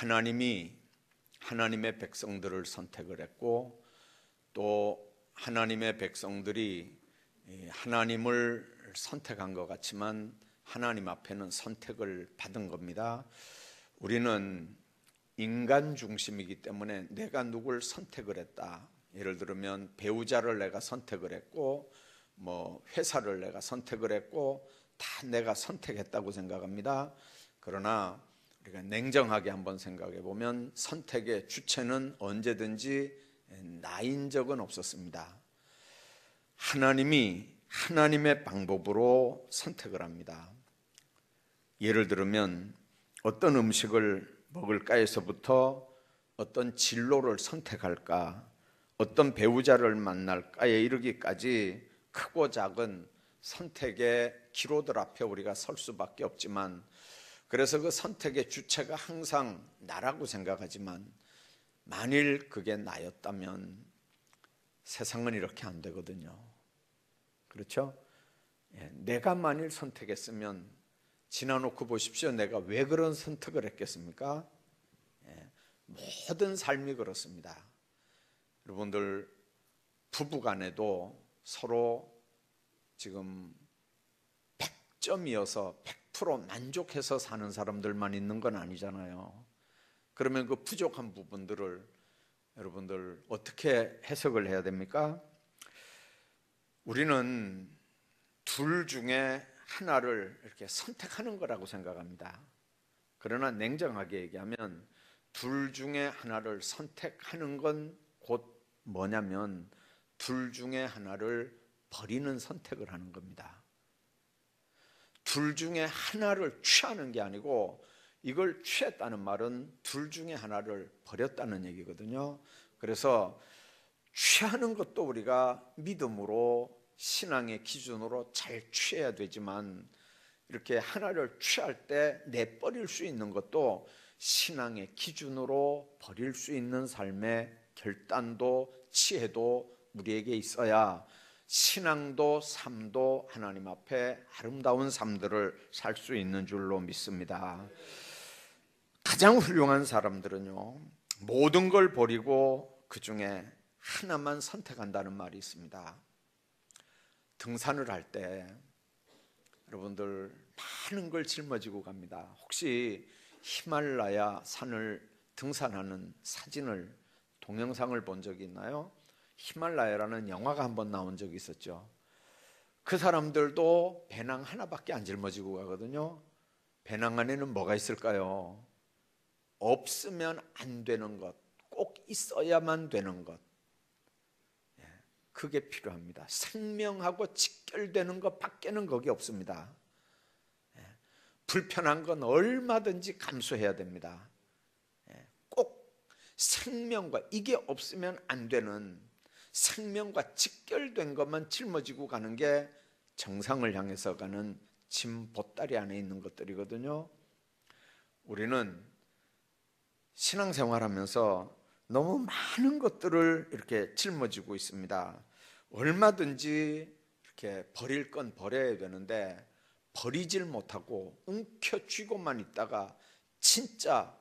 하나님이 하나님의 백성들을 선택을 했고 또 하나님의 백성들이 하나님을 선택한 것 같지만 하나님 앞에는 선택을 받은 겁니다. 우리는 인간 중심이기 때문에 내가 누굴 선택을 했다. 예를 들면 배우자를 내가 선택을 했고 회사를 내가 선택을 했고 다 내가 선택했다고 생각합니다. 그러나 우리가 냉정하게 한번 생각해 보면 선택의 주체는 언제든지 나인 적은 없었습니다. 하나님이 하나님의 방법으로 선택을 합니다. 예를 들면 어떤 음식을 먹을까에서부터 어떤 진로를 선택할까, 어떤 배우자를 만날까에 이르기까지 크고 작은 선택의 기로들 앞에 우리가 설 수밖에 없지만, 그래서 그 선택의 주체가 항상 나라고 생각하지만 만일 그게 나였다면 세상은 이렇게 안 되거든요. 그렇죠? 내가 만일 선택했으면 지나놓고 보십시오. 내가 왜 그런 선택을 했겠습니까? 모든 삶이 그렇습니다. 여러분들 부부간에도 서로 지금 100점이어서 100% 만족해서 사는 사람들만 있는 건 아니잖아요. 그러면 그 부족한 부분들을 여러분들 어떻게 해석을 해야 됩니까? 우리는 둘 중에 하나를 이렇게 선택하는 거라고 생각합니다. 그러나 냉정하게 얘기하면 둘 중에 하나를 선택하는 건 곧 뭐냐면 둘 중에 하나를 버리는 선택을 하는 겁니다. 둘 중에 하나를 취하는 게 아니고 이걸 취했다는 말은 둘 중에 하나를 버렸다는 얘기거든요. 그래서 취하는 것도 우리가 믿음으로 신앙의 기준으로 잘 취해야 되지만 이렇게 하나를 취할 때 내버릴 수 있는 것도 신앙의 기준으로 버릴 수 있는 삶의 결단도 지혜도 우리에게 있어야 신앙도 삶도 하나님 앞에 아름다운 삶들을 살 수 있는 줄로 믿습니다. 가장 훌륭한 사람들은요, 모든 걸 버리고 그 중에 하나만 선택한다는 말이 있습니다. 등산을 할 때 여러분들 많은 걸 짊어지고 갑니다. 혹시 히말라야 산을 등산하는 사진을 동영상을 본 적이 있나요? 히말라야라는 영화가 한번 나온 적이 있었죠. 그 사람들도 배낭 하나밖에 안 짊어지고 가거든요. 배낭 안에는 뭐가 있을까요? 없으면 안 되는 것, 꼭 있어야만 되는 것, 그게 필요합니다. 생명하고 직결되는 것 밖에는 거기 없습니다. 불편한 건 얼마든지 감수해야 됩니다. 꼭 생명과 이게 없으면 안 되는 생명과 직결된 것만 짊어지고 가는 게 정상을 향해서 가는 짐 보따리 안에 있는 것들이거든요. 우리는 신앙생활하면서 너무 많은 것들을 이렇게 짊어지고 있습니다. 얼마든지 이렇게 버릴 건 버려야 되는데 버리질 못하고 움켜쥐고만 있다가 진짜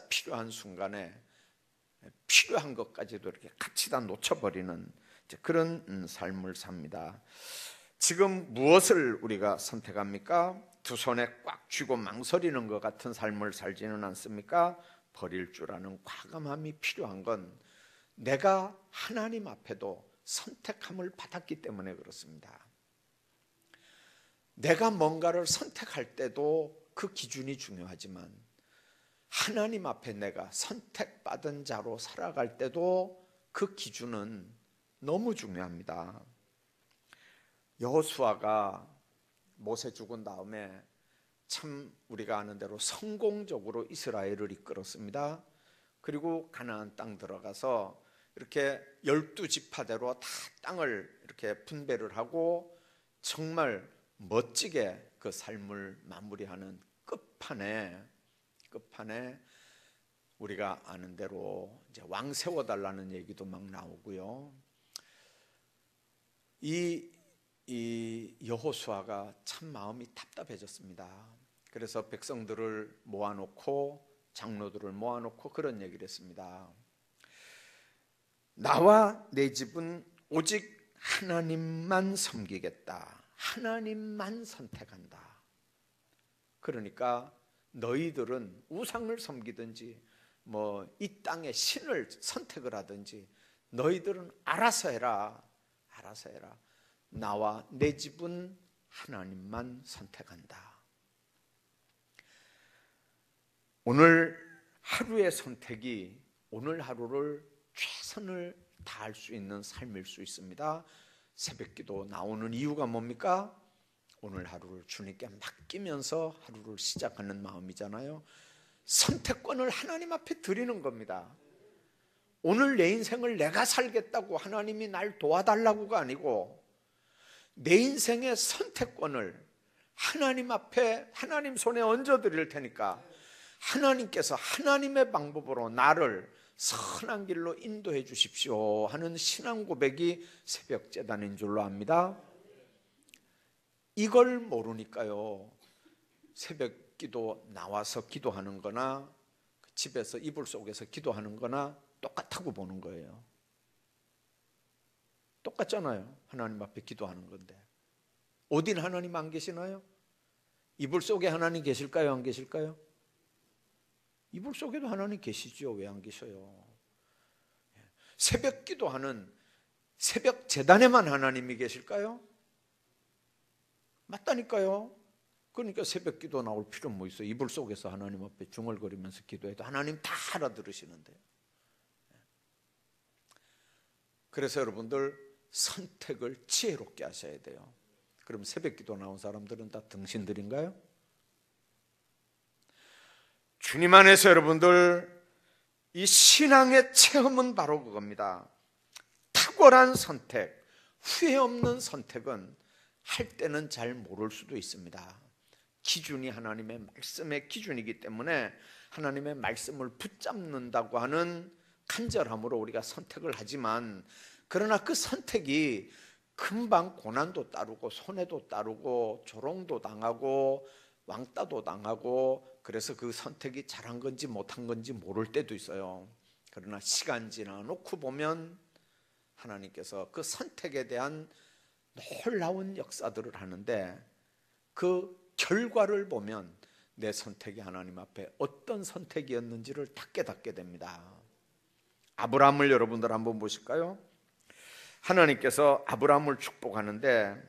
필요한 순간에 필요한 것까지도 이렇게 같이 다 놓쳐버리는 그런 삶을 삽니다. 지금 무엇을 우리가 선택합니까? 두 손에 꽉 쥐고 망설이는 것 같은 삶을 살지는 않습니까? 버릴 줄 아는 과감함이 필요한 건 내가 하나님 앞에도 선택함을 받았기 때문에 그렇습니다. 내가 뭔가를 선택할 때도 그 기준이 중요하지만 하나님 앞에 내가 선택받은 자로 살아갈 때도 그 기준은 너무 중요합니다. 여호수아가 모세 죽은 다음에 참 우리가 아는 대로 성공적으로 이스라엘을 이끌었습니다. 그리고 가나안 땅 들어가서 이렇게 12지파대로 다 땅을 이렇게 분배를 하고 정말 멋지게 그 삶을 마무리하는 끝판에 우리가 아는 대로 이제 왕 세워달라는 얘기도 막 나오고요. 이 여호수아가 참 마음이 답답해졌습니다. 그래서 백성들을 모아놓고 장로들을 모아놓고 그런 얘기를 했습니다. 나와 내 집은 오직 하나님만 섬기겠다. 하나님만 선택한다. 그러니까 너희들은 우상을 섬기든지 뭐 이 땅의 신을 선택을 하든지 너희들은 알아서 해라. 알아서 해라. 나와 내 집은 하나님만 선택한다. 오늘 하루의 선택이 오늘 하루를 최선을 다할 수 있는 삶일 수 있습니다. 새벽기도 나오는 이유가 뭡니까? 오늘 하루를 주님께 맡기면서 하루를 시작하는 마음이잖아요. 선택권을 하나님 앞에 드리는 겁니다. 오늘 내 인생을 내가 살겠다고 하나님이 날 도와달라고가 아니고 내 인생의 선택권을 하나님 앞에 하나님 손에 얹어드릴 테니까 하나님께서 하나님의 방법으로 나를 선한 길로 인도해 주십시오 하는 신앙 고백이 새벽제단인 줄로 압니다. 이걸 모르니까요, 새벽 기도 나와서 기도하는 거나 집에서 이불 속에서 기도하는 거나 똑같다고 보는 거예요. 똑같잖아요. 하나님 앞에 기도하는 건데 어딘 하나님 안 계시나요? 이불 속에 하나님 계실까요? 안 계실까요? 이불 속에도 하나님 계시죠. 왜 안 계셔요? 새벽 기도하는 새벽 제단에만 하나님이 계실까요? 맞다니까요. 그러니까 새벽 기도 나올 필요는 뭐 있어요? 이불 속에서 하나님 앞에 중얼거리면서 기도해도 하나님 다 알아들으시는데. 그래서 여러분들 선택을 지혜롭게 하셔야 돼요. 그럼 새벽 기도 나온 사람들은 다 등신들인가요? 주님 안에서 여러분들 이 신앙의 체험은 바로 그겁니다. 탁월한 선택, 후회 없는 선택은 할 때는 잘 모를 수도 있습니다. 기준이 하나님의 말씀의 기준이기 때문에 하나님의 말씀을 붙잡는다고 하는 간절함으로 우리가 선택을 하지만, 그러나 그 선택이 금방 고난도 따르고 손해도 따르고 조롱도 당하고 왕따도 당하고, 그래서 그 선택이 잘한 건지 못한 건지 모를 때도 있어요. 그러나 시간 지나 놓고 보면 하나님께서 그 선택에 대한 놀라운 역사들을 하는데, 그 결과를 보면 내 선택이 하나님 앞에 어떤 선택이었는지를 다 깨닫게 됩니다. 아브라함을 여러분들 한번 보실까요? 하나님께서 아브라함을 축복하는데,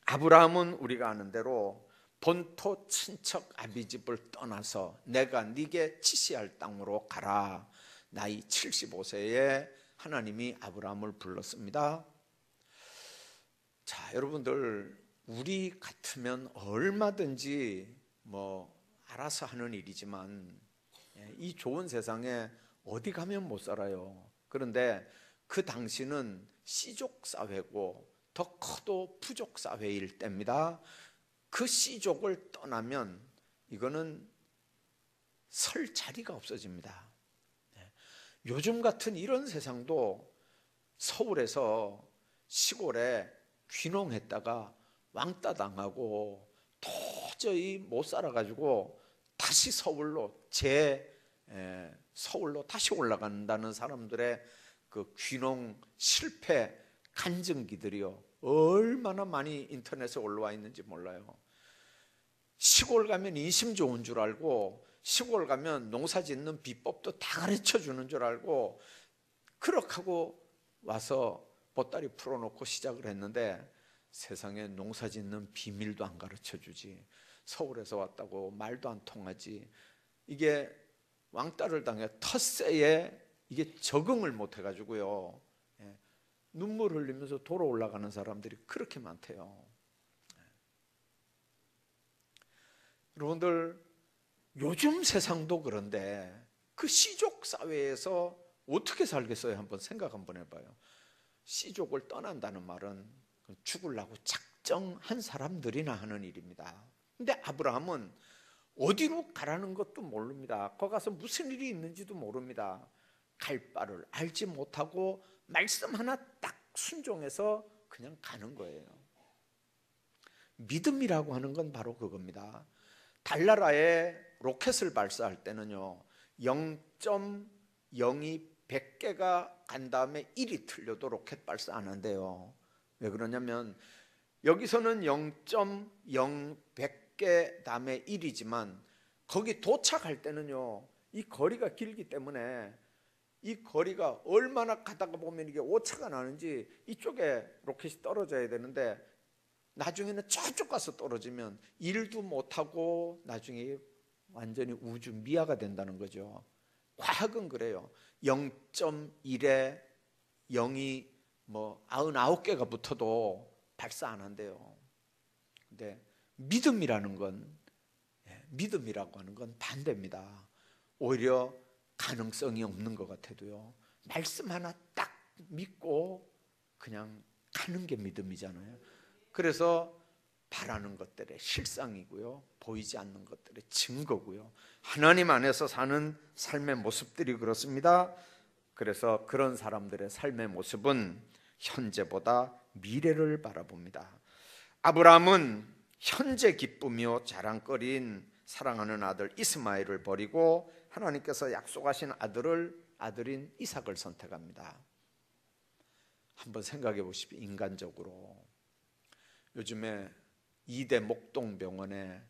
아브라함은 우리가 아는 대로 본토 친척 아비집을 떠나서 내가 네게 지시할 땅으로 가라. 나이 75세에 하나님이 아브라함을 불렀습니다. 자, 여러분들 우리 같으면 얼마든지 뭐 알아서 하는 일이지만 이 좋은 세상에 어디 가면 못 살아요. 그런데 그 당시는 씨족 사회고 더 커도 부족 사회일 때입니다. 그 씨족을 떠나면 이거는 설 자리가 없어집니다. 요즘 같은 이런 세상도 서울에서 시골에 귀농했다가 왕따 당하고 도저히 못 살아가지고 다시 서울로 서울로 다시 올라간다는 사람들의 그 귀농 실패 간증기들이요, 얼마나 많이 인터넷에 올라와 있는지 몰라요. 시골 가면 인심 좋은 줄 알고, 시골 가면 농사 짓는 비법도 다 가르쳐 주는 줄 알고 그렇게 하고 와서 보따리 풀어놓고 시작을 했는데, 세상에 농사 짓는 비밀도 안 가르쳐 주지, 서울에서 왔다고 말도 안 통하지, 이게 왕따를 당해 텃세에 이게 적응을 못 해가지고요, 눈물 흘리면서 돌아 올라가는 사람들이 그렇게 많대요. 여러분들 요즘 세상도 그런데 그 씨족 사회에서 어떻게 살겠어요? 한번 생각 한번 해봐요. 씨족을 떠난다는 말은 죽으려고 작정한 사람들이나 하는 일입니다. 근데 아브라함은 어디로 가라는 것도 모릅니다. 거기 가서 무슨 일이 있는지도 모릅니다. 갈 바를 알지 못하고 말씀 하나 딱 순종해서 그냥 가는 거예요. 믿음이라고 하는 건 바로 그겁니다. 달나라에 로켓을 발사할 때는요 0.02 100개가 간 다음에 1이 틀려도 로켓 발사 안 한대요. 왜 그러냐면 여기서는 0.0 100개 다음에 1이지만 거기 도착할 때는요 이 거리가 길기 때문에 이 거리가 얼마나 가다가 보면 이게 오차가 나는지 이쪽에 로켓이 떨어져야 되는데 나중에는 저쪽 가서 떨어지면 일도 못하고 나중에 완전히 우주 미아가 된다는 거죠. 과학은 그래요. 0.1에 0이 99개가 붙어도 발사 안 한대요. 근데 믿음이라고 하는 건 반대입니다. 오히려 가능성이 없는 것 같아도요 말씀 하나 딱 믿고 그냥 가는 게 믿음이잖아요. 그래서 바라는 것들의 실상이고요 보이지 않는 것들의 증거고요 하나님 안에서 사는 삶의 모습들이 그렇습니다. 그래서 그런 사람들의 삶의 모습은 현재보다 미래를 바라봅니다. 아브라함은 현재 기쁨이요 자랑거리인 사랑하는 아들 이스마엘을 버리고 하나님께서 약속하신 아들인 이삭을 선택합니다. 한번 생각해 보십시오. 인간적으로 요즘에 2대 목동병원에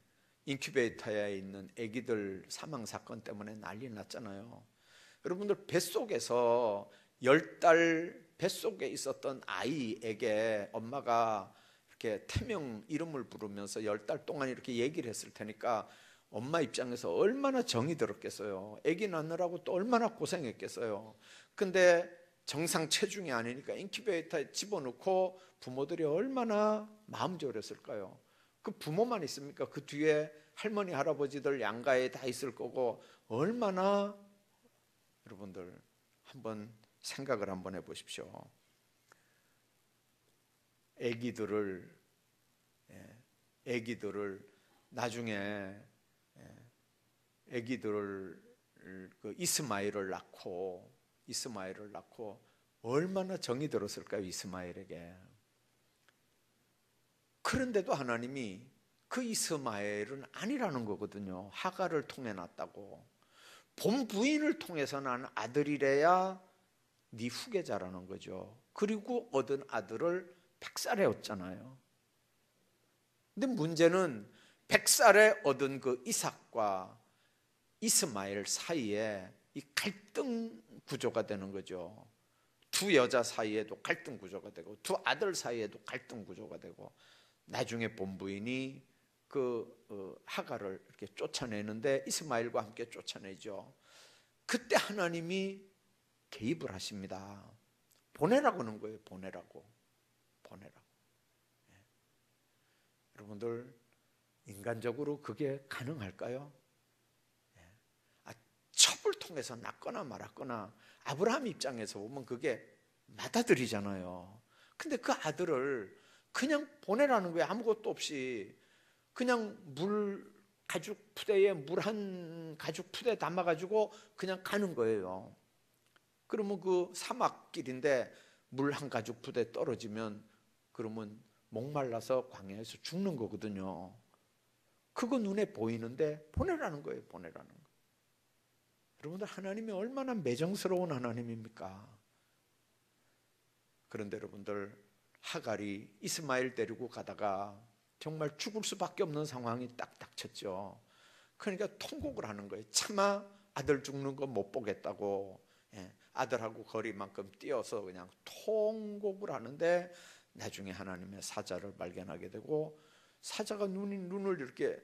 인큐베이터에 있는 아기들 사망 사건 때문에 난리 났잖아요. 여러분들 뱃속에서 10달 뱃속에 있었던 아이에게 엄마가 이렇게 태명 이름을 부르면서 10달 동안 이렇게 얘기를 했을 테니까 엄마 입장에서 얼마나 정이 들었겠어요. 아기 낳느라고 또 얼마나 고생했겠어요. 근데 정상 체중이 아니니까 인큐베이터에 집어넣고 부모들이 얼마나 마음 졸였을까요? 그 부모만 있습니까? 그 뒤에 할머니 할아버지들 양가에 다 있을 거고 얼마나 여러분들 한번 생각을 한번 해보십시오. 아기들을 나중에 아기들을 그 이스마엘을 낳고 얼마나 정이 들었을까요? 이스마엘에게. 그런데도 하나님이 그 이스마엘은 아니라는 거거든요. 하갈을 통해 낳았다고. 본 부인을 통해서 난 아들이래야 네 후계자라는 거죠. 그리고 얻은 아들을 100살에 얻잖아요. 근데 문제는 100살에 얻은 그 이삭과 이스마엘 사이에 이 갈등 구조가 되는 거죠. 두 여자 사이에도 갈등 구조가 되고 두 아들 사이에도 갈등 구조가 되고 나중에 본부인이 그 하갈을 이렇게 쫓아내는데 이스마엘과 함께 쫓아내죠. 그때 하나님이 개입을 하십니다. 보내라고 하는 거예요. 보내라고. 여러분들 인간적으로 그게 가능할까요? 첩을 통해서 낳거나 말았거나 아브라함 입장에서 보면 그게 받아들이잖아요. 근데 그 아들을 그냥 보내라는 거예요. 아무것도 없이 그냥 가죽 푸대에 물 한 가죽 푸대 담아가지고 그냥 가는 거예요. 그러면 그 사막길인데 물 한 가죽 푸대 떨어지면 그러면 목말라서 광야에서 죽는 거거든요. 그거 눈에 보이는데 보내라는 거예요. 보내라는 거. 여러분들 하나님이 얼마나 매정스러운 하나님입니까? 그런데 여러분들 하갈이 이스마엘 데리고 가다가 정말 죽을 수밖에 없는 상황이 딱 닥쳤죠. 그러니까 통곡을 하는 거예요. 차마 아들 죽는 거 못 보겠다고 아들하고 거리만큼 뛰어서 그냥 통곡을 하는데 나중에 하나님의 사자를 발견하게 되고 사자가 눈을 이렇게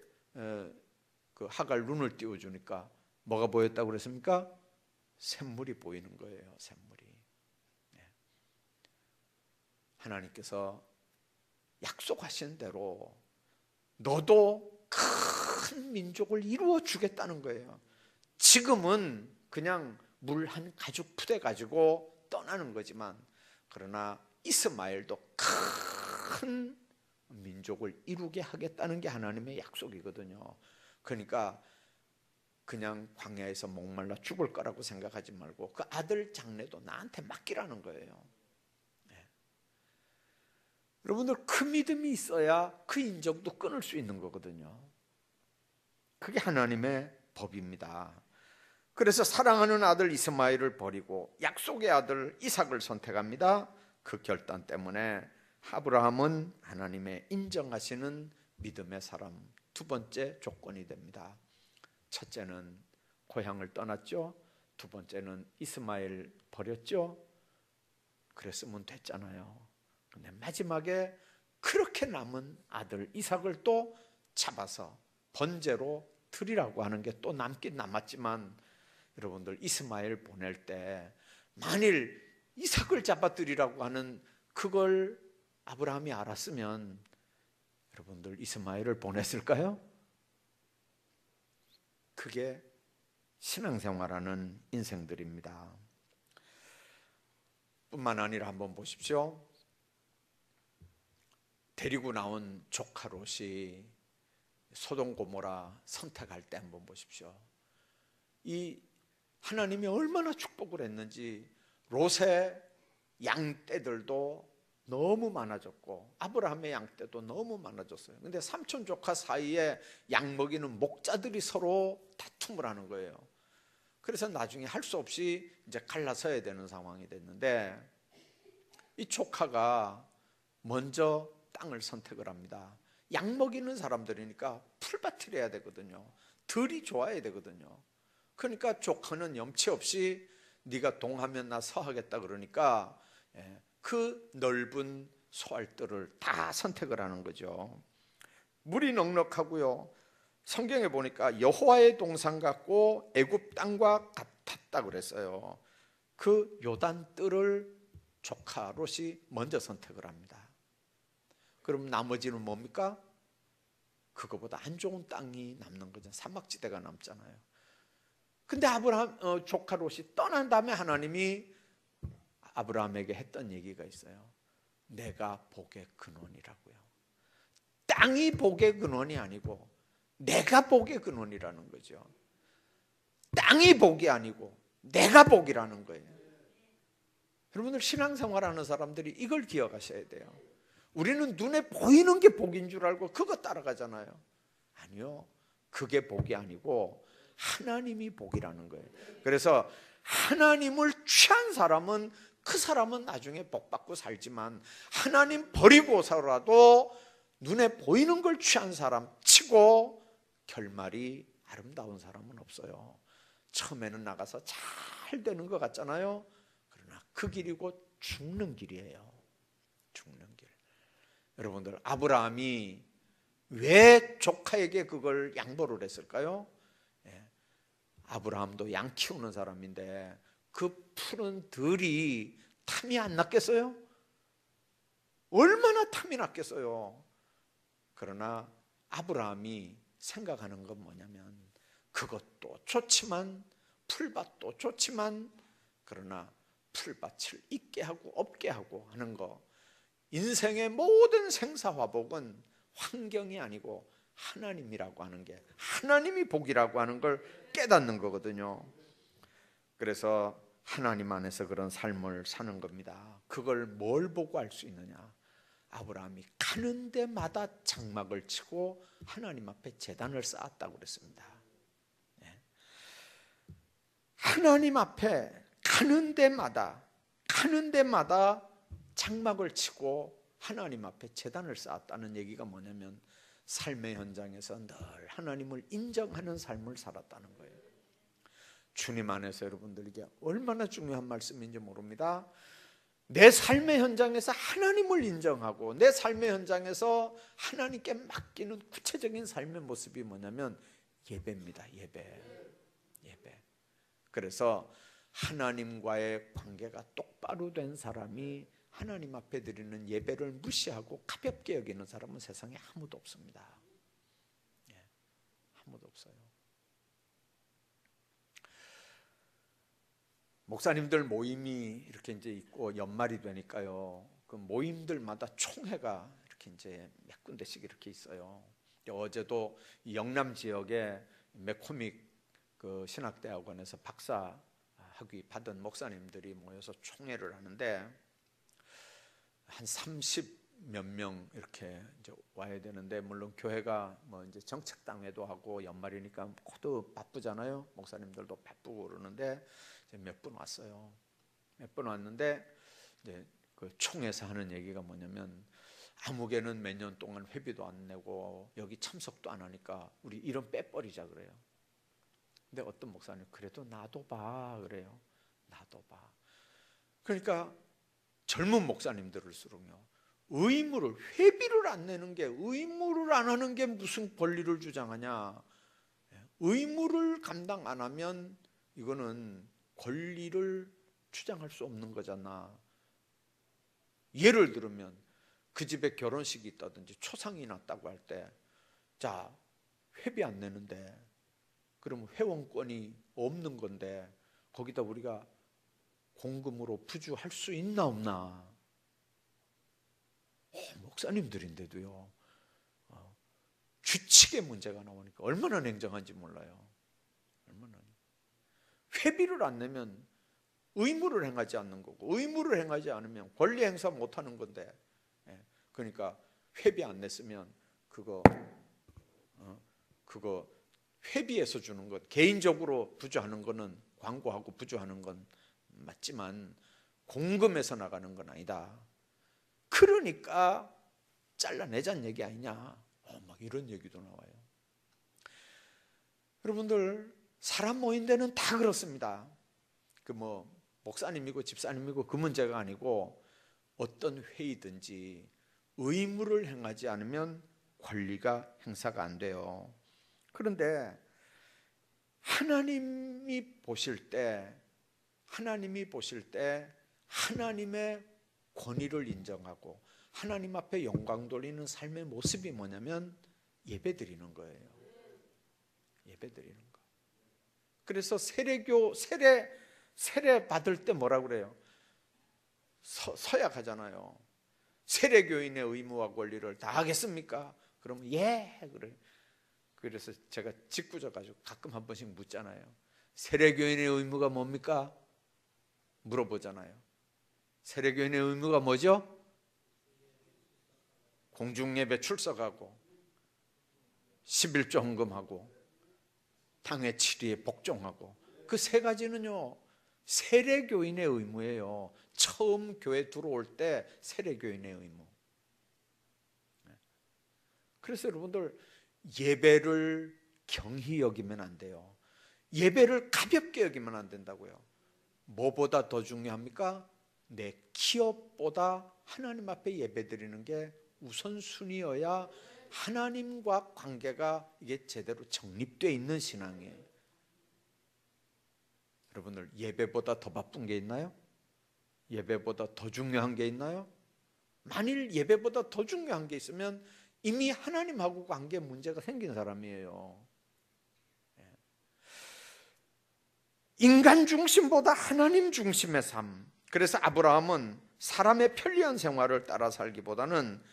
그 하갈 눈을 띄워주니까 뭐가 보였다고 그랬습니까? 샘물이 보이는 거예요. 샘물이. 하나님께서 약속하신 대로 너도 큰 민족을 이루어 주겠다는 거예요. 지금은 그냥 물 한 가죽 푸대 가지고 떠나는 거지만 그러나 이스마엘도 큰 민족을 이루게 하겠다는 게 하나님의 약속이거든요. 그러니까 그냥 광야에서 목말라 죽을 거라고 생각하지 말고 그 아들 장래도 나한테 맡기라는 거예요. 여러분들 그 믿음이 있어야 그 인정도 끊을 수 있는 거거든요. 그게 하나님의 법입니다. 그래서 사랑하는 아들 이스마엘을 버리고 약속의 아들 이삭을 선택합니다. 그 결단 때문에 아브라함은 하나님의 인정하시는 믿음의 사람, 두 번째 조건이 됩니다. 첫째는 고향을 떠났죠. 두 번째는 이스마엘 버렸죠. 그랬으면 됐잖아요. 근데 마지막에 그렇게 남은 아들 이삭을 또 잡아서 번제로 드리라고 하는 게 또 남긴 남았지만, 여러분들 이스마엘 보낼 때 만일 이삭을 잡아 드리라고 하는 그걸 아브라함이 알았으면 여러분들 이스마엘을 보냈을까요? 그게 신앙생활하는 인생들입니다. 뿐만 아니라 한번 보십시오. 데리고 나온 조카 롯이 소돔 고모라 선택할 때 한번 보십시오. 이 하나님이 얼마나 축복을 했는지 롯의 양떼들도 너무 많아졌고 아브라함의 양떼도 너무 많아졌어요. 근데 삼촌 조카 사이에 양 먹이는 목자들이 서로 다툼을 하는 거예요. 그래서 나중에 할 수 없이 이제 갈라서야 되는 상황이 됐는데, 이 조카가 먼저 땅을 선택을 합니다. 양 먹이는 사람들이니까 풀밭을 해야 되거든요. 들이 좋아야 되거든요. 그러니까 조카는 염치 없이 네가 동하면 나 서하겠다 그러니까 그 넓은 소알들을 다 선택을 하는 거죠. 물이 넉넉하고요. 성경에 보니까 여호와의 동산 같고 애굽 땅과 같았다 그랬어요. 그 요단 뜰을 조카 롯이 먼저 선택을 합니다. 그럼 나머지는 뭡니까? 그거보다 안 좋은 땅이 남는 거죠. 사막지대가 남잖아요. 근데 아브라함 조카 롯이 떠난 다음에 하나님이 아브라함에게 했던 얘기가 있어요. 내가 복의 근원이라고요. 땅이 복의 근원이 아니고 내가 복의 근원이라는 거죠. 땅이 복이 아니고 내가 복이라는 거예요. 여러분들 신앙생활하는 사람들이 이걸 기억하셔야 돼요. 우리는 눈에 보이는 게 복인 줄 알고 그거 따라가잖아요. 아니요, 그게 복이 아니고 하나님이 복이라는 거예요. 그래서 하나님을 취한 사람은 그 사람은 나중에 복받고 살지만, 하나님 버리고서라도 눈에 보이는 걸 취한 사람 치고 결말이 아름다운 사람은 없어요. 처음에는 나가서 잘 되는 것 같잖아요. 그러나 그 길이 곧 죽는 길이에요. 죽는 길. 여러분들, 아브라함이 왜 조카에게 그걸 양보를 했을까요? 아브라함도 양 키우는 사람인데 그 푸른 들이 탐이 안 났겠어요? 얼마나 탐이 났겠어요? 그러나 아브라함이 생각하는 건 뭐냐면, 그것도 좋지만 풀밭도 좋지만, 그러나 풀밭을 있게 하고 없게 하고 하는 거, 인생의 모든 생사화복은 환경이 아니고 하나님이라고 하는 게, 하나님이 복이라고 하는 걸 깨닫는 거거든요. 그래서 하나님 안에서 그런 삶을 사는 겁니다. 그걸 뭘 보고 알 수 있느냐? 아브라함이 가는 데마다 장막을 치고 하나님 앞에 제단을 쌓았다고 그랬습니다. 하나님 앞에 가는 데마다 장막을 치고 하나님 앞에 제단을 쌓았다는 얘기가 뭐냐면, 삶의 현장에서 늘 하나님을 인정하는 삶을 살았다는 거예요. 주님 안에서 여러분들에게 얼마나 중요한 말씀인지 모릅니다. 내 삶의 현장에서 하나님을 인정하고 내 삶의 현장에서 하나님께 맡기는 구체적인 삶의 모습이 뭐냐면 예배입니다. 예배. 그래서 하나님과의 관계가 똑바로 된 사람이 하나님 앞에 드리는 예배를 무시하고 가볍게 여기는 사람은 세상에 아무도 없습니다. 아무도 없어요. 목사님들 모임이 이렇게 이제 있고 연말이 되니까요, 그 모임들마다 총회가 이렇게 이제 몇 군데씩 이렇게 있어요. 어제도 영남 지역에 매코믹 그 신학대학원에서 박사 학위 받은 목사님들이 모여서 총회를 하는데 한 30 몇 명 이렇게 이제 와야 되는데, 물론 교회가 뭐 이제 정책당회도 하고 연말이니까 모두 바쁘잖아요. 목사님들도 바쁘고 그러는데 이제 몇 분 왔어요. 몇 분 왔는데 이제 그 총회에서 하는 얘기가 뭐냐면, 아무개는 몇 년 동안 회비도 안 내고 여기 참석도 안 하니까 우리 이름 빼버리자 그래요. 근데 어떤 목사님, 그래도 놔둬봐 그래요. 놔둬봐. 그러니까 젊은 목사님들을수록요, 의무를, 회비를 안 내는 게, 의무를 안 하는 게 무슨 권리를 주장하냐. 의무를 감당 안 하면 이거는 권리를 주장할 수 없는 거잖아. 예를 들면 그 집에 결혼식이 있다든지 초상이 났다고 할 때, 자, 회비 안 내는데, 그러면 회원권이 없는 건데 거기다 우리가 공금으로 부주할 수 있나 없나. 목사님들인데도요, 규칙의 문제가 나오니까 얼마나 냉정한지 몰라요. 얼마나. 회비를 안 내면 의무를 행하지 않는 거고, 의무를 행하지 않으면 권리 행사 못 하는 건데, 그러니까 회비 안 냈으면 그거 회비에서 주는 것, 개인적으로 부주하는 거는, 광고하고 부주하는 건 맞지만 공금에서 나가는 건 아니다. 그러니까 잘라내자는 얘기 아니냐. 막 이런 얘기도 나와요. 여러분들, 사람 모인 데는 다 그렇습니다. 그 뭐 목사님이고 집사님이고 그 문제가 아니고, 어떤 회의든지 의무를 행하지 않으면 권리가 행사가 안 돼요. 그런데 하나님이 보실 때 하나님의 권위를 인정하고 하나님 앞에 영광 돌리는 삶의 모습이 뭐냐면 예배 드리는 거예요. 예배 드리는 거. 그래서 세례 받을 때 뭐라고 그래요? 서약하잖아요. 세례교인의 의무와 권리를 다 하겠습니까? 그러면 예 그래. 그래서 제가 짓궂어 가지고 가끔 한 번씩 묻잖아요. 세례교인의 의무가 뭡니까? 물어보잖아요. 세례교인의 의무가 뭐죠? 공중예배 출석하고 11조 헌금하고 당회 7위에 복종하고, 그 세 가지는요 세례교인의 의무예요. 처음 교회 들어올 때 세례교인의 의무. 그래서 여러분들, 예배를 경히 여기면 안 돼요. 예배를 가볍게 여기면 안 된다고요. 뭐보다 더 중요합니까? 내 기업보다 하나님 앞에 예배드리는 게 우선순위여야 하나님과 관계가 이게 제대로 정립되어 있는 신앙이에요. 여러분들, 예배보다 더 바쁜 게 있나요? 예배보다 더 중요한 게 있나요? 만일 예배보다 더 중요한 게 있으면 이미 하나님하고 관계에 문제가 생긴 사람이에요. 인간 중심보다 하나님 중심의 삶. 그래서 아브라함은 사람의 편리한 생활을 따라 살기보다는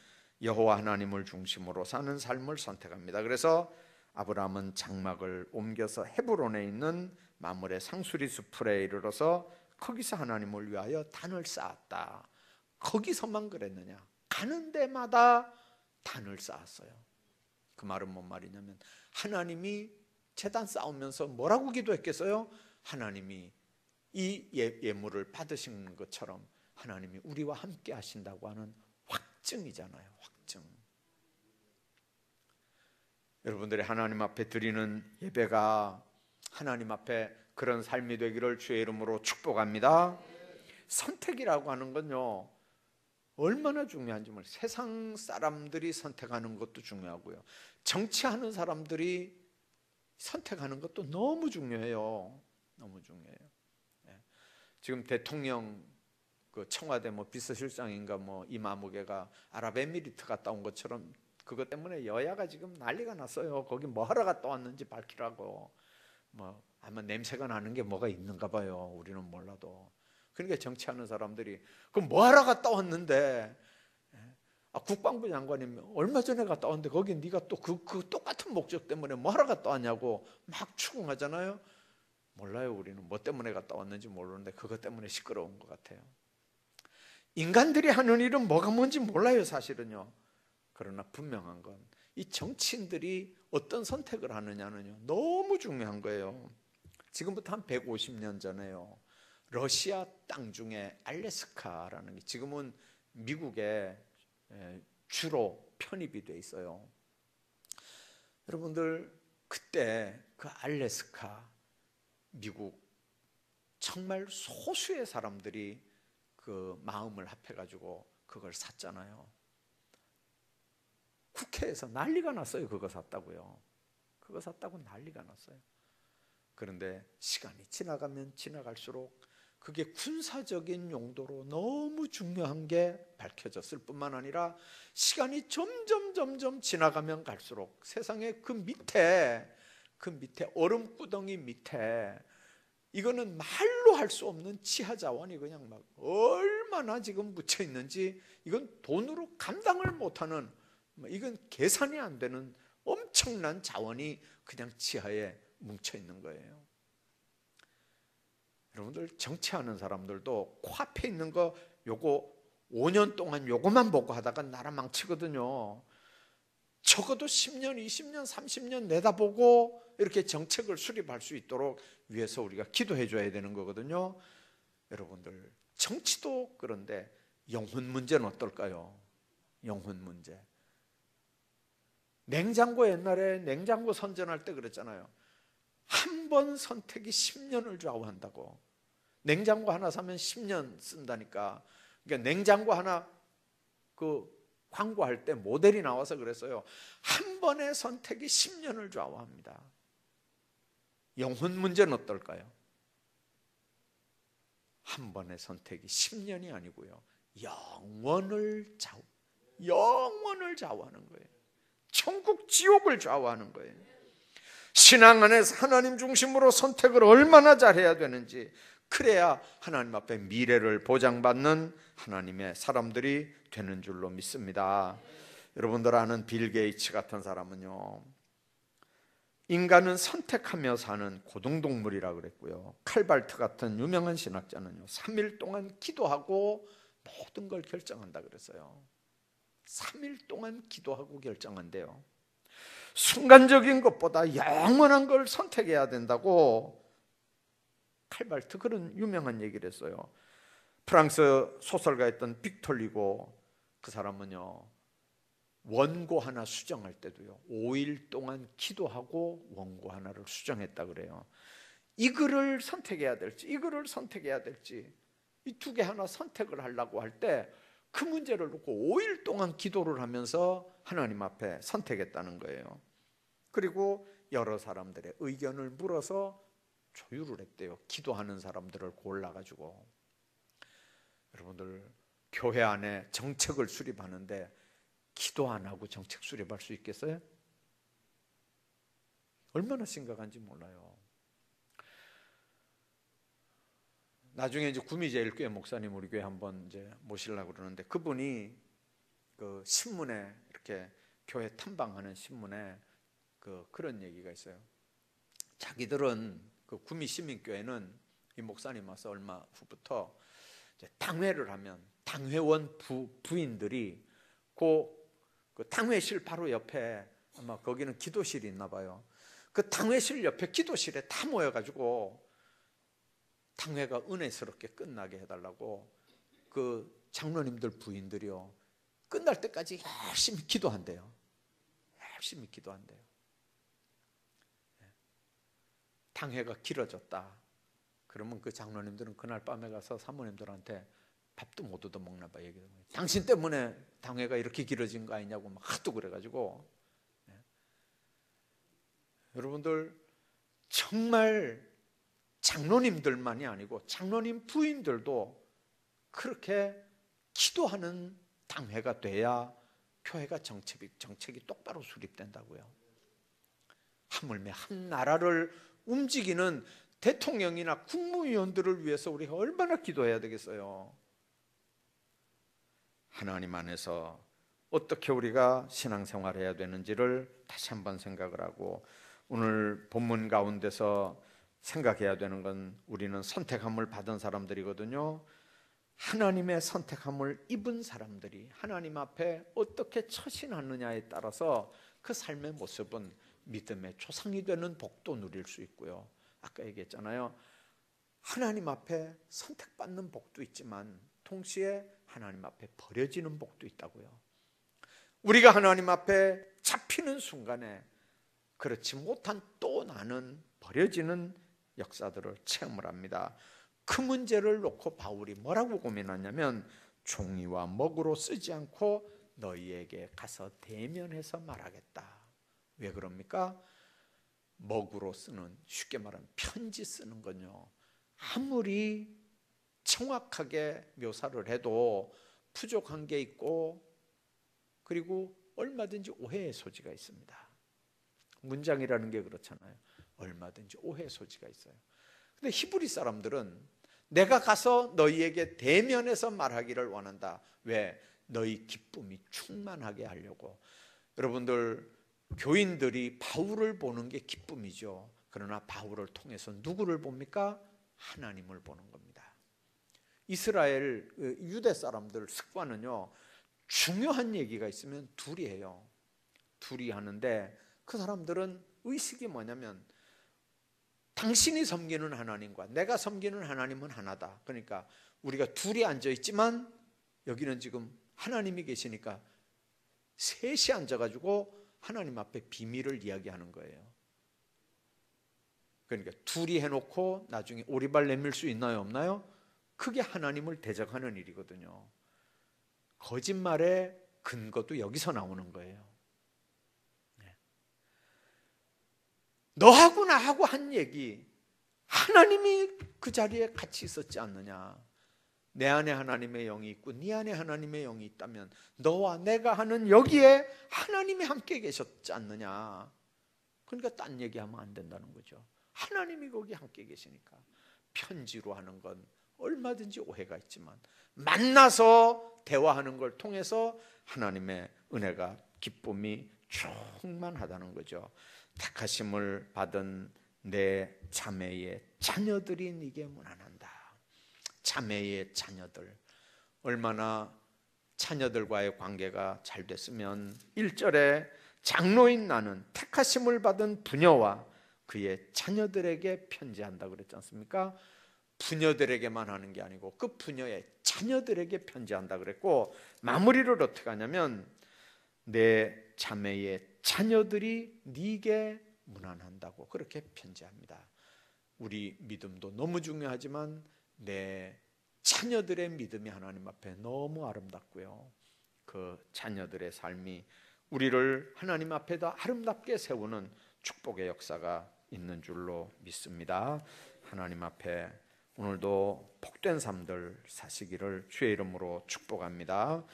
여호와 하나님을 중심으로 사는 삶을 선택합니다. 그래서 아브라함은 장막을 옮겨서 헤브론에 있는 마므레 상수리 숲에 이르러서 거기서 하나님을 위하여 단을 쌓았다. 거기서만 그랬느냐? 가는 데마다 단을 쌓았어요. 그 말은 뭔 말이냐면, 하나님이 제단 쌓으면서 뭐라고 기도했겠어요? 하나님이 이 예물을 받으신 것처럼 하나님이 우리와 함께 하신다고 하는 확증이잖아요. 확증. 여러분들이 하나님 앞에 드리는 예배가 하나님 앞에 그런 삶이 되기를 주의 이름으로 축복합니다. 선택이라고 하는 건요, 얼마나 중요한지 몰라요. 세상 사람들이 선택하는 것도 중요하고요, 정치하는 사람들이 선택하는 것도 너무 중요해요. 너무 중요해요. 지금 대통령 그 청와대 뭐 비서실장인가 뭐 이마무개가 아랍에미리트 갔다 온 것처럼 그것 때문에 여야가 지금 난리가 났어요. 거기 뭐 하러 갔다 왔는지 밝히라고. 뭐 아마 냄새가 나는 게 뭐가 있는가 봐요. 우리는 몰라도. 그러니까 정치하는 사람들이 그럼 뭐 하러 갔다 왔는데, 국방부 장관이 얼마 전에 갔다 왔는데 거기 네가 또 그 똑같은 목적 때문에 뭐 하러 갔다 왔냐고 막 추궁하잖아요. 몰라요. 우리는 뭐 때문에 갔다 왔는지 모르는데 그것 때문에 시끄러운 것 같아요. 인간들이 하는 일은 뭐가 뭔지 몰라요, 사실은요. 그러나 분명한 건 이 정치인들이 어떤 선택을 하느냐는요, 너무 중요한 거예요. 지금부터 한 150년 전에요, 러시아 땅 중에 알래스카라는 게 지금은 미국에 주로 편입이 돼 있어요. 여러분들, 그때 그 알래스카, 미국 정말 소수의 사람들이 그 마음을 합해가지고 그걸 샀잖아요. 국회에서 난리가 났어요. 그거 샀다고요. 그거 샀다고 난리가 났어요. 그런데 시간이 지나가면 지나갈수록 그게 군사적인 용도로 너무 중요한 게 밝혀졌을 뿐만 아니라 시간이 점점 지나가면 갈수록 세상에 그 밑에 얼음구덩이 밑에 이거는 말로 할 수 없는 지하 자원이 그냥 막 얼마나 지금 묻혀 있는지, 이건 돈으로 감당을 못하는, 이건 계산이 안 되는 엄청난 자원이 그냥 지하에 뭉쳐 있는 거예요. 여러분들, 정치하는 사람들도 코앞에 있는 거 요거 5년 동안 요거만 보고 하다가 나라 망치거든요. 적어도 10년, 20년, 30년 내다보고 이렇게 정책을 수립할 수 있도록 위해서 우리가 기도해 줘야 되는 거거든요. 여러분들, 정치도 그런데 영혼 문제는 어떨까요? 영혼 문제. 냉장고, 옛날에 냉장고 선전할 때 그랬잖아요. 한 번 선택이 10년을 좌우한다고. 냉장고 하나 사면 10년 쓴다니까. 그러니까 냉장고 하나 그 광고할 때 모델이 나와서 그랬어요. 한 번의 선택이 10년을 좌우합니다. 영혼 문제는 어떨까요? 한 번의 선택이 10년이 아니고요, 영원을 좌우하는 거예요. 천국 지옥을 좌우하는 거예요. 신앙 안에서 하나님 중심으로 선택을 얼마나 잘해야 되는지, 그래야 하나님 앞에 미래를 보장받는 하나님의 사람들이 되는 줄로 믿습니다. 여러분들 아는 빌 게이츠 같은 사람은요, 인간은 선택하며 사는 고등동물이라고 그랬고요, 칼발트 같은 유명한 신학자는요, 3일 동안 기도하고 모든 걸 결정한다 그랬어요. 3일 동안 기도하고 결정한대요. 순간적인 것보다 영원한 걸 선택해야 된다고 칼발트 그런 유명한 얘기를 했어요. 프랑스 소설가였던 빅tor 리고, 그 사람은요, 원고 하나 수정할 때도요 5일 동안 기도하고 원고 하나를 수정했다 그래요. 이 글을 선택해야 될지 이 글을 선택해야 될지, 이 두 개 하나 선택을 하려고 할 때 그 문제를 놓고 5일 동안 기도를 하면서 하나님 앞에 선택했다는 거예요. 그리고 여러 사람들의 의견을 물어서 조율을 했대요. 기도하는 사람들을 골라가지고. 여러분들, 교회 안에 정책을 수립하는데 기도 안 하고 정책 수립할 수 있겠어요? 얼마나 심각한지 몰라요. 나중에 이제 구미제일교회 목사님 우리 교회 한번 이제 모시려고 그러는데, 그분이 그 신문에, 이렇게 교회 탐방하는 신문에 그런 얘기가 있어요. 자기들은 그 구미 시민교회는 이 목사님 와서 얼마 후부터 이제 당회를 하면 당회원 부인들이 그 당회실 바로 옆에, 아마 거기는 기도실이 있나 봐요. 그 당회실 옆에 기도실에 다 모여가지고 당회가 은혜스럽게 끝나게 해달라고 그 장로님들 부인들이요, 끝날 때까지 열심히 기도한대요. 열심히 기도한대요. 당회가 길어졌다 그러면 그 장로님들은 그날 밤에 가서 사모님들한테 밥도 못 얻어 먹나 봐. 얘기하는, 당신 때문에 당회가 이렇게 길어진 거 아니냐고 막 하도 그래가지고. 여러분들, 정말 장로님들만이 아니고 장로님 부인들도 그렇게 기도하는 당회가 돼야 교회가 정책이 똑바로 수립된다고요. 하물며 한 나라를 움직이는 대통령이나 국무위원들을 위해서 우리가 얼마나 기도해야 되겠어요. 하나님 안에서 어떻게 우리가 신앙생활해야 되는지를 다시 한번 생각을 하고, 오늘 본문 가운데서 생각해야 되는 건, 우리는 선택함을 받은 사람들이거든요. 하나님의 선택함을 입은 사람들이 하나님 앞에 어떻게 처신하느냐에 따라서 그 삶의 모습은 믿음의 조상이 되는 복도 누릴 수 있고요. 아까 얘기했잖아요. 하나님 앞에 선택받는 복도 있지만 동시에 하나님 앞에 버려지는 복도 있다고요. 우리가 하나님 앞에 잡히는 순간에 그렇지 못한 또 나는 버려지는 역사들을 체험을 합니다. 그 문제를 놓고 바울이 뭐라고 고민하냐면 종이와 먹으로 쓰지 않고 너희에게 가서 대면해서 말하겠다. 왜 그럽니까? 먹으로 쓰는, 쉽게 말하면 편지 쓰는 건요, 아무리 정확하게 묘사를 해도 부족한 게 있고 그리고 얼마든지 오해의 소지가 있습니다. 문장이라는 게 그렇잖아요. 얼마든지 오해의 소지가 있어요. 근데 히브리 사람들은 내가 가서 너희에게 대면해서 말하기를 원한다. 왜? 너희 기쁨이 충만하게 하려고. 여러분들, 교인들이 바울을 보는 게 기쁨이죠. 그러나 바울을 통해서 누구를 봅니까? 하나님을 보는 겁니다. 이스라엘 유대 사람들 습관은요, 중요한 얘기가 있으면 둘이 해요. 둘이 하는데 그 사람들은 의식이 뭐냐면 당신이 섬기는 하나님과 내가 섬기는 하나님은 하나다. 그러니까 우리가 둘이 앉아있지만 여기는 지금 하나님이 계시니까 셋이 앉아가지고 하나님 앞에 비밀을 이야기하는 거예요. 그러니까 둘이 해놓고 나중에 오리발 내밀 수 있나요, 없나요? 그게 하나님을 대적하는 일이거든요. 거짓말의 근거도 여기서 나오는 거예요. 너하고 나하고 한 얘기, 하나님이 그 자리에 같이 있었지 않느냐. 내 안에 하나님의 영이 있고 네 안에 하나님의 영이 있다면 너와 내가 하는 여기에 하나님이 함께 계셨지 않느냐. 그러니까 딴 얘기하면 안 된다는 거죠. 하나님이 거기 함께 계시니까. 편지로 하는 건 얼마든지 오해가 있지만 만나서 대화하는 걸 통해서 하나님의 은혜가, 기쁨이 충만하다는 거죠. 택하심을 받은 내 자매의 자녀들이 네게 문안한다. 자매의 자녀들, 얼마나 자녀들과의 관계가 잘 됐으면 1절에 장로인 나는 택하심을 받은 부녀와 그의 자녀들에게 편지한다 그랬지 않습니까? 부녀들에게만 하는 게 아니고 그 부녀의 자녀들에게 편지한다 그랬고, 마무리를 어떻게 하냐면 내 자매의 자녀들이 네게 문안한다고 그렇게 편지합니다. 우리 믿음도 너무 중요하지만 내 자녀들의 믿음이 하나님 앞에 너무 아름답고요. 그 자녀들의 삶이 우리를 하나님 앞에 더 아름답게 세우는 축복의 역사가 있는 줄로 믿습니다. 하나님 앞에 오늘도 복된 삶들 사시기를 주의 이름으로 축복합니다.